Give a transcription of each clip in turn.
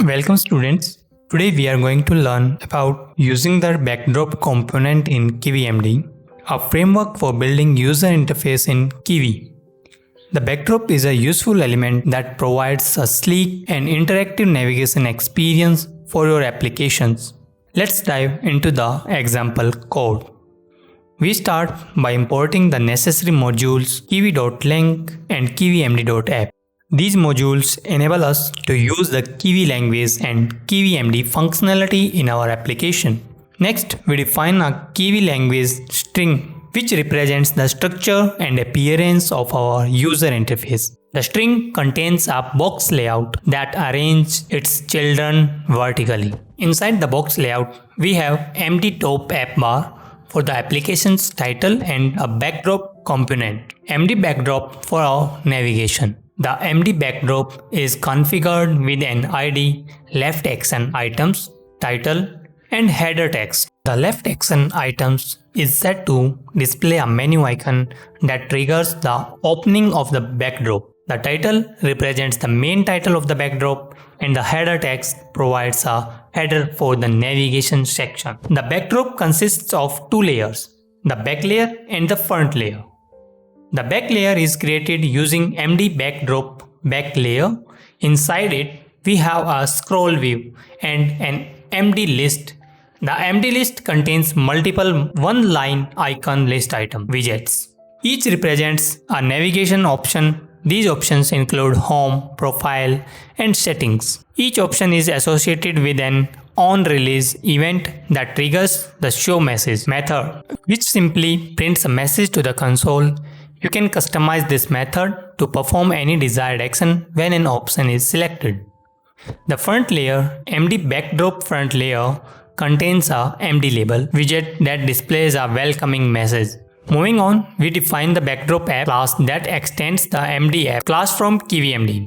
Welcome students. Today we are going to learn about using the backdrop component in KivyMD, a framework for building user interface in Kivy. The backdrop is a useful element that provides a sleek and interactive navigation experience for your applications. Let's dive into the example code. We start by importing the necessary modules kivy.link and kivymd.app. These modules enable us to use the Kivy language and KivyMD functionality in our application. Next, we define a Kivy language string which represents the structure and appearance of our user interface. The string contains a box layout that arranges its children vertically. Inside the box layout, we have empty top app bar for the application's title and a backdrop component, MD backdrop for our navigation. The MD backdrop is configured with an ID, left action items, title, and header text. The left action items is set to display a menu icon that triggers the opening of the backdrop. The title represents the main title of the backdrop, and the header text provides a header for the navigation section. The backdrop consists of two layers, the back layer and the front layer. The back layer is created using MD backdrop back layer. Inside it, we have a scroll view and an MD list. The MD list contains multiple one-line icon list item widgets. Each represents a navigation option. These options include home, profile, and settings. Each option is associated with an on-release event that triggers the show message method, which simply prints a message to the console. You can customize this method to perform any desired action when an option is selected. The front layer, MD backdrop front layer, contains a MD label widget that displays a welcoming message. Moving on, we define the backdrop app class that extends the MD app class from KivyMD.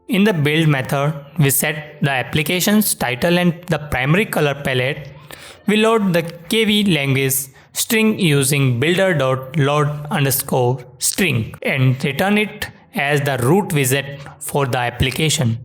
In the build method, we set the application's title and the primary color palette. We load the Kivy language string using builder.load_string and return it as the root widget for the application.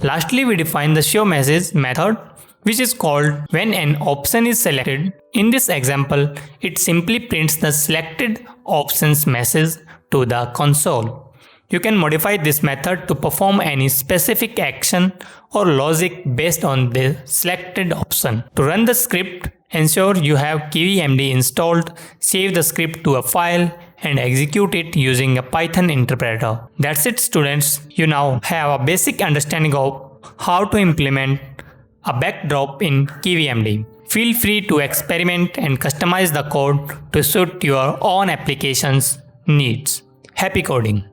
Lastly, we define the show message method, which is called when an option is selected. In this example, it simply prints the selected options message to the console. You can modify this method to perform any specific action or logic based on the selected option. To run the script, ensure you have KivyMD installed, save the script to a file, and execute it using a Python interpreter. That's it, students. You now have a basic understanding of how to implement a backdrop in KivyMD. Feel free to experiment and customize the code to suit your own application's needs. Happy coding!